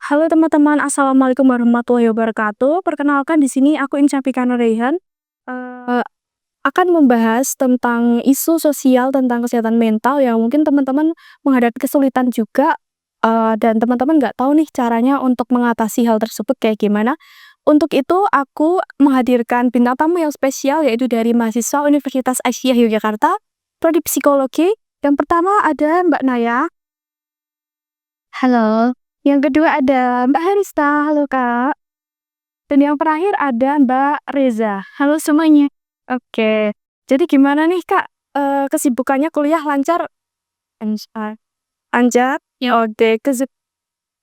Halo teman-teman, assalamualaikum warahmatullahi wabarakatuh. Perkenalkan di sini aku Inca Pikano Raihan, akan membahas tentang isu sosial tentang kesehatan mental yang mungkin teman-teman menghadapi kesulitan juga, dan teman-teman nggak tahu nih caranya untuk mengatasi hal tersebut kayak gimana. Untuk itu aku menghadirkan bintang tamu yang spesial yaitu dari mahasiswa Universitas Aisyah Yogyakarta, Prodi Psikologi. Yang pertama ada Mbak Naya. Halo. Yang kedua ada Mbak Harista, halo Kak. Dan yang terakhir ada Mbak Reza, halo semuanya. Oke, jadi gimana nih Kak, kesibukannya kuliah lancar? Lancar. Lancar? Ya. Oke,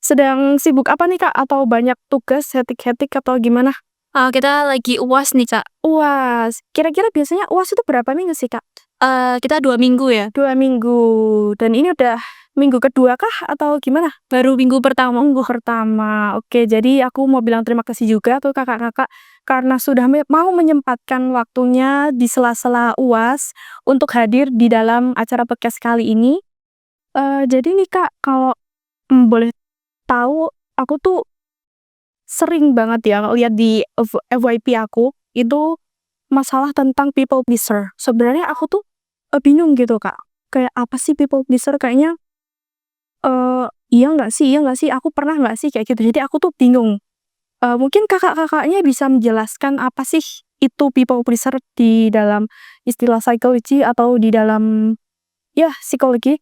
sedang sibuk apa nih Kak? Atau banyak tugas, hetik-hetik atau gimana? Kita lagi UAS nih, Kak. UAS, kira-kira biasanya UAS itu berapa minggu sih Kak? Kita 2 minggu ya. 2 minggu, dan ini udah minggu kedua kah atau gimana? Baru minggu pertama. Minggu pertama. Oke, jadi aku mau bilang terima kasih juga tuh kakak-kakak karena sudah mau menyempatkan waktunya di sela-sela UAS untuk hadir di dalam acara podcast kali ini. Jadi nih Kak, kalau boleh tahu, aku tuh sering banget ya lihat di FYP aku itu masalah tentang people pleaser. Sebenarnya aku tuh bingung gitu Kak. Kayak apa sih people pleaser? Kayaknya iya nggak sih, aku pernah nggak sih kayak gitu. Jadi aku tuh bingung. Mungkin kakak-kakaknya bisa menjelaskan apa sih itu people pleaser di dalam istilah psikologi atau di dalam ya psikologi?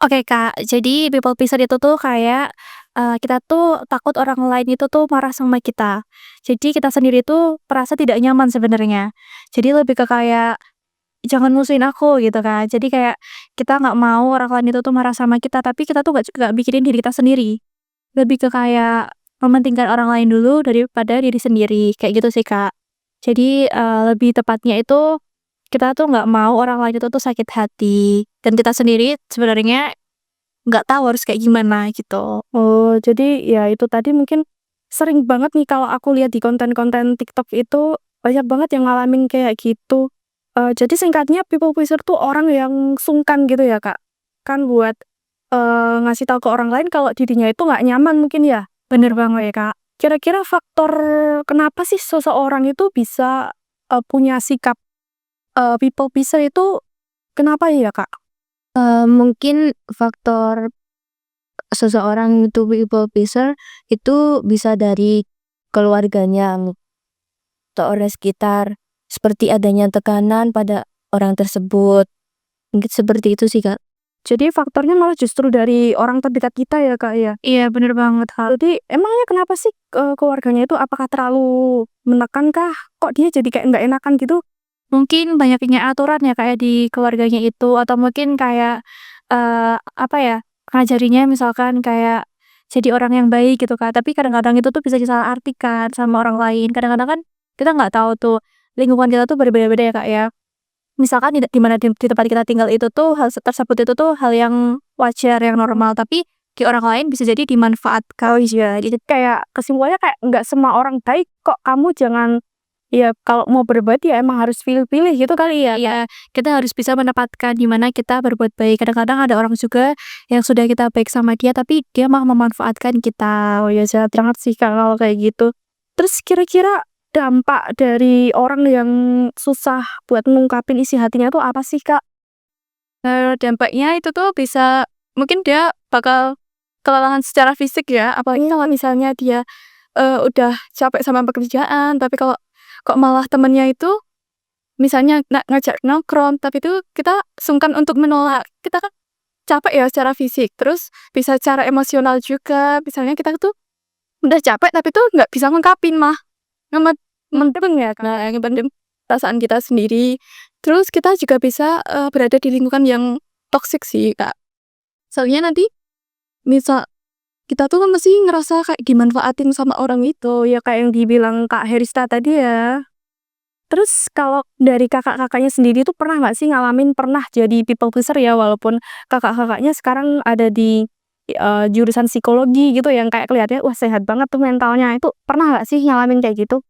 Oke, Kak. Jadi people pleaser itu tuh kayak, kita tuh takut orang lain itu tuh marah sama kita. Jadi kita sendiri tuh merasa tidak nyaman sebenarnya. Jadi lebih ke kayak, "Jangan musuhin aku," gitu kan. Jadi kayak kita nggak mau orang lain itu tuh marah sama kita, tapi kita tuh nggak mikirin diri kita sendiri. Lebih ke kayak mementingkan orang lain dulu daripada diri sendiri, kayak gitu sih, Kak. Jadi, lebih tepatnya itu kita tuh nggak mau orang lain itu tuh sakit hati, dan kita sendiri sebenarnya nggak tahu harus kayak gimana gitu. Oh, jadi ya itu tadi mungkin sering banget nih kalau aku lihat di konten-konten TikTok itu banyak banget yang ngalamin kayak gitu. Jadi singkatnya people pleaser tuh orang yang sungkan gitu ya, Kak? Kan buat, ngasih tahu ke orang lain kalau dirinya itu nggak nyaman mungkin ya? Bener banget ya, Kak. Kira-kira faktor kenapa sih seseorang itu bisa, punya sikap, people pleaser itu kenapa ya, Kak? Mungkin faktor seseorang itu people pleaser itu bisa dari keluarganya atau orang sekitar, seperti adanya tekanan pada orang tersebut. Mungkin seperti itu sih, Kak. Jadi faktornya malah justru dari orang terdekat kita ya, Kak, ya? Iya, bener banget, Kak. Jadi emangnya kenapa sih, keluarganya itu apakah terlalu menekan kah? Kok dia jadi kayak nggak enakan gitu? Mungkin banyaknya aturan ya, kayak di keluarganya itu, atau mungkin kayak, apa ya, ngajarinya misalkan kayak jadi orang yang baik gitu, Kak. Tapi kadang-kadang itu tuh bisa disalahartikan sama orang lain. Kadang-kadang kan kita nggak tahu tuh, lingkungan kita tuh berbeda-beda ya, Kak, ya. Misalkan di mana di tempat kita tinggal itu tuh tersebut itu tuh hal yang wajar, yang normal, tapi di orang lain bisa jadi dimanfaatkan. Oh iya, jadi kayak kesimpulannya kayak nggak semua orang baik kok, kamu jangan ya kalau mau berbuat ya emang harus pilih-pilih gitu kali ya? Iya, kita harus bisa menempatkan di mana kita berbuat baik. Kadang-kadang ada orang juga yang sudah kita baik sama dia, tapi dia malah memanfaatkan kita. Oh ya jahat banget sih Kak kalau kayak gitu. Terus kira-kira dampak dari orang yang susah buat ngungkapin isi hatinya tuh apa sih Kak? Dampaknya itu tuh bisa mungkin dia bakal kelelahan secara fisik ya, apalagi kalau misalnya dia, udah capek sama pekerjaan, tapi kalau kok malah temennya itu misalnya ngajak nongkrong, tapi itu kita sungkan untuk menolak. Kita kan capek ya secara fisik, terus bisa secara emosional juga. Misalnya kita tuh udah capek tapi tuh nggak bisa ngungkapin, mah ngemet mendem ya, Kak, ngependem. perasaan kita sendiri. Terus kita juga bisa, berada di lingkungan yang toksik sih, Kak. Soalnya nanti misal kita tuh kan mesti ngerasa kayak dimanfaatin sama orang itu, ya kayak yang dibilang Kak Herista tadi ya. Terus kalau dari kakak-kakaknya sendiri tuh pernah nggak sih ngalamin pernah jadi people pleaser ya, walaupun kakak-kakaknya sekarang ada di, jurusan psikologi gitu yang kayak kelihatannya, wah sehat banget tuh mentalnya, itu pernah nggak sih ngalamin kayak gitu?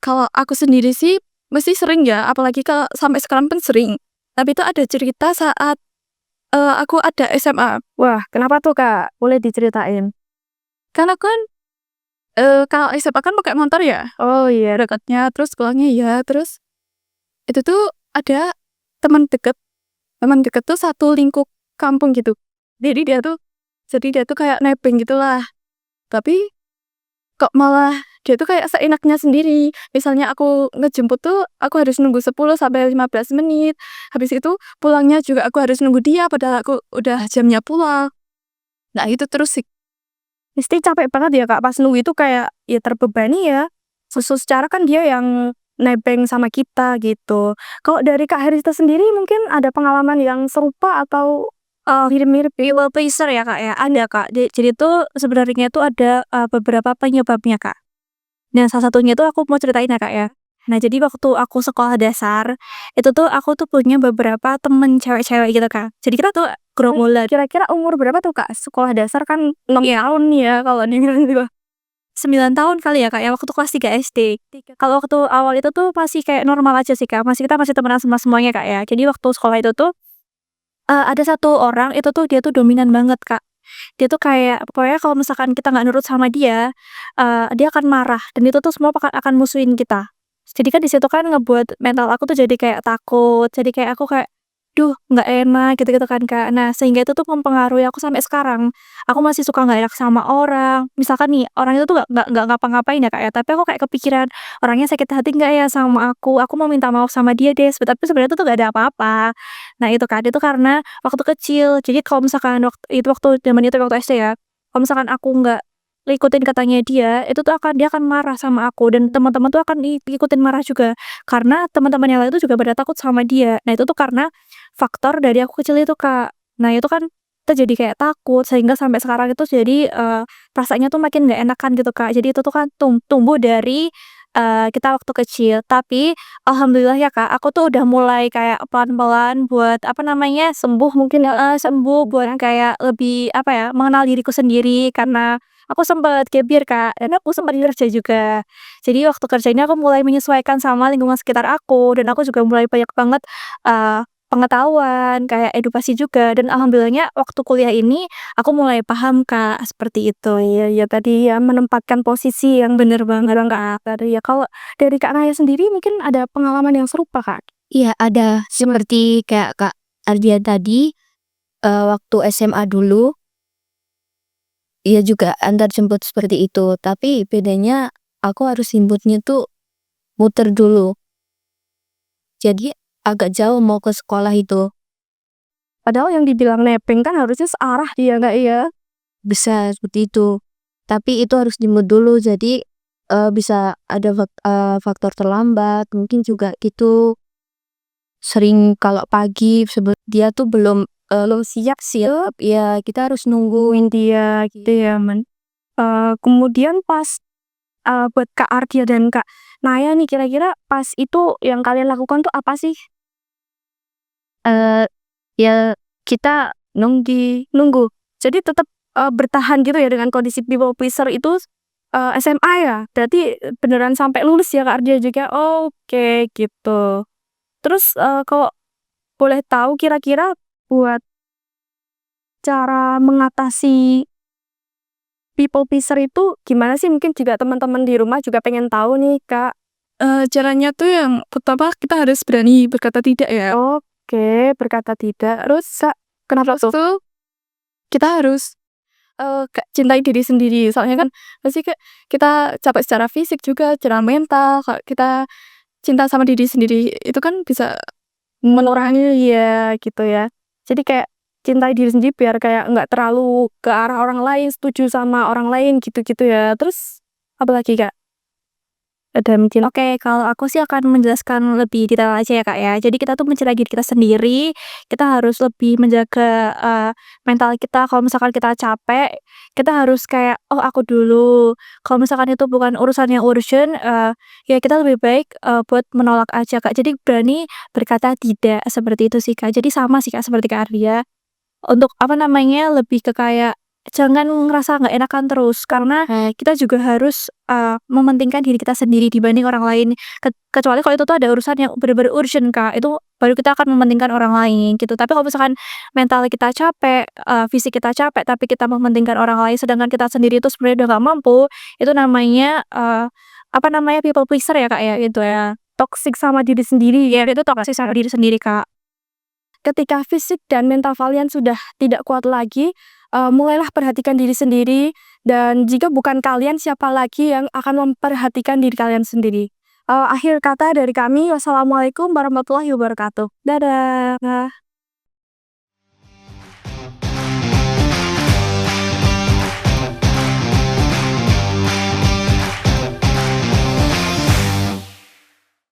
Kalau aku sendiri sih mesti sering ya, apalagi sampai sekarang pun sering. Tapi itu ada cerita saat, aku ada SMA. Wah, kenapa tuh, Kak? Boleh diceritain? Karena kan, kalau SMA kan pakai motor ya. Oh iya, dekatnya, terus pulangnya ya, terus itu tuh ada teman deket teman deket tuh satu lingkup kampung gitu. Jadi dia tuh kayak nebeng gitulah. Tapi kok malah dia tuh kayak seenaknya sendiri. Misalnya aku ngejemput tuh aku harus nunggu 10 sampai 15 menit. Habis itu pulangnya juga aku harus nunggu dia padahal aku udah jamnya pulang. Nah, itu terus sih. Mesti capek banget ya, Kak, pas nunggu itu kayak ya terbebani ya. Secara kan dia yang nebeng sama kita gitu. Kalau dari Kak Herista sendiri mungkin ada pengalaman yang serupa atau mirip-mirip People pleaser ya, Kak, ya? Ada, Kak. Jadi tuh sebenarnya tuh ada, beberapa penyebabnya, Kak. Nah, salah satunya tuh aku mau ceritain ya, Kak, ya. Nah, jadi waktu aku sekolah dasar, itu tuh aku tuh punya beberapa temen cewek-cewek gitu, Kak. Jadi kita tuh gerombolan. kira-kira umur berapa tuh, Kak? Sekolah dasar kan 6 Iya. tahun ya kalau dengerin gitu. 9 tahun kali ya, Kak, ya, waktu kelas 3 SD. Kalau waktu awal itu tuh masih kayak normal aja sih, Kak, kita masih temenan sama semuanya, Kak, ya. Jadi waktu sekolah itu tuh, ada satu orang itu tuh dia tuh dominan banget, Kak. Dia tuh kayak pokoknya kalau misalkan kita nggak nurut sama dia, dia akan marah dan itu tuh semua akan musuhin kita. Jadi kan di situ kan ngebuat mental aku tuh jadi kayak takut, jadi kayak aku kayak, "Duh nggak enak," gitu-gitu kan, Kak. Nah sehingga itu tuh mempengaruhi aku sampai sekarang. Aku masih suka nggak enak sama orang. Misalkan nih orang itu tuh nggak ngapa-ngapain ya, Kak, ya, tapi aku kayak kepikiran, "Orangnya sakit hati nggak ya sama aku mau minta maaf sama dia deh." Tapi sebenarnya itu tuh nggak ada apa-apa. Nah itu kan, itu karena waktu kecil. Jadi kalau misalkan waktu zaman itu waktu SD ya, kalau misalkan aku nggak ngikutin katanya dia, itu tuh dia akan marah sama aku dan teman-teman tuh akan ikutin marah juga. Karena teman-teman yang lain tuh juga pada takut sama dia. Nah itu tuh karena faktor dari aku kecil itu, Kak. Nah itu kan kita jadi kayak takut sehingga sampai sekarang itu jadi, perasaannya tuh makin nggak enakan gitu, Kak. Jadi itu tuh kan tumbuh dari, kita waktu kecil. Tapi alhamdulillah ya, Kak, aku tuh udah mulai kayak pelan-pelan buat, apa namanya, sembuh mungkin ya, sembuh buat kayak lebih, apa ya, mengenal diriku sendiri karena aku sempet gap year, Kak, dan aku sempet kerja juga. Jadi waktu kerja ini aku mulai menyesuaikan sama lingkungan sekitar aku dan aku juga mulai banyak banget, pengetahuan, kayak edukasi juga dan alhamdulillahnya waktu kuliah ini aku mulai paham, Kak, seperti itu. Iya iya tadi ya menempatkan posisi yang bener banget, Kak, tadi ya. Kalau dari Kak Naya sendiri mungkin ada pengalaman yang serupa, Kak? Iya ada, seperti kayak Kak Ardian tadi, waktu SMA dulu, iya juga antar jemput seperti itu, tapi bedanya aku harus jemputnya tuh muter dulu. Jadi agak jauh mau ke sekolah itu. Padahal yang dibilang nebeng kan harusnya searah dia, nggak iya? Bisa seperti itu. Tapi itu harus jemput dulu jadi, bisa ada faktor terlambat, mungkin juga gitu. Sering kalau pagi dia tuh belum, siap, ya kita harus nungguin dia Gitu ya, kemudian pas, buat Kak Ardia dan Kak Naya nih kira-kira pas itu yang kalian lakukan tuh apa sih? Ya kita nunggu. Jadi tetap, bertahan gitu ya dengan kondisi people pleaser itu, SMA ya? Berarti beneran sampai lulus ya Kak Ardia juga? Oke gitu. Terus, kalau boleh tahu kira-kira buat cara mengatasi people pleaser itu gimana sih? Mungkin juga teman-teman di rumah juga pengen tahu nih, Kak. Caranya tuh yang pertama kita harus berani berkata tidak ya. Oke, berkata tidak. Terus, Kak, kenapa tuh? Kita harus, cintai diri sendiri. Soalnya kan pasti kita capek secara fisik juga, secara mental. Kalau kita cinta sama diri sendiri itu kan bisa mengurangi ya gitu ya. Jadi kayak cintai diri sendiri biar kayak nggak terlalu ke arah orang lain, setuju sama orang lain gitu-gitu ya. Terus apalagi, Kak? mungkin. Oke, kalau aku sih akan menjelaskan lebih detail aja ya, Kak, ya. Jadi kita tuh mencintai diri kita sendiri, kita harus lebih menjaga, mental kita. Kalau misalkan kita capek, kita harus kayak, "Oh, aku dulu." Kalau misalkan itu bukan urusan yang urgent, ya kita lebih baik, buat menolak aja, Kak. Jadi berani berkata tidak, seperti itu sih, Kak. Jadi sama sih, Kak, seperti Kak Arya. Untuk apa namanya, lebih ke kayak jangan ngerasa nggak enakan terus, karena kita juga harus, mementingkan diri kita sendiri dibanding orang lain. Kecuali kalau itu tuh ada urusan yang bener-bener urgent, Kak, itu baru kita akan mementingkan orang lain gitu. Tapi kalau misalkan mental kita capek, fisik kita capek, tapi kita mementingkan orang lain sedangkan kita sendiri itu sebenarnya udah nggak mampu, itu namanya, apa namanya, people pleaser ya, Kak, ya, gitu ya. Toksik sama diri sendiri. Ya itu toksik sama diri sendiri, Kak. Ketika fisik dan mental kalian sudah tidak kuat lagi, mulailah perhatikan diri sendiri, dan jika bukan kalian, siapa lagi yang akan memperhatikan diri kalian sendiri. Akhir kata dari kami, wassalamualaikum warahmatullahi wabarakatuh. Dadah.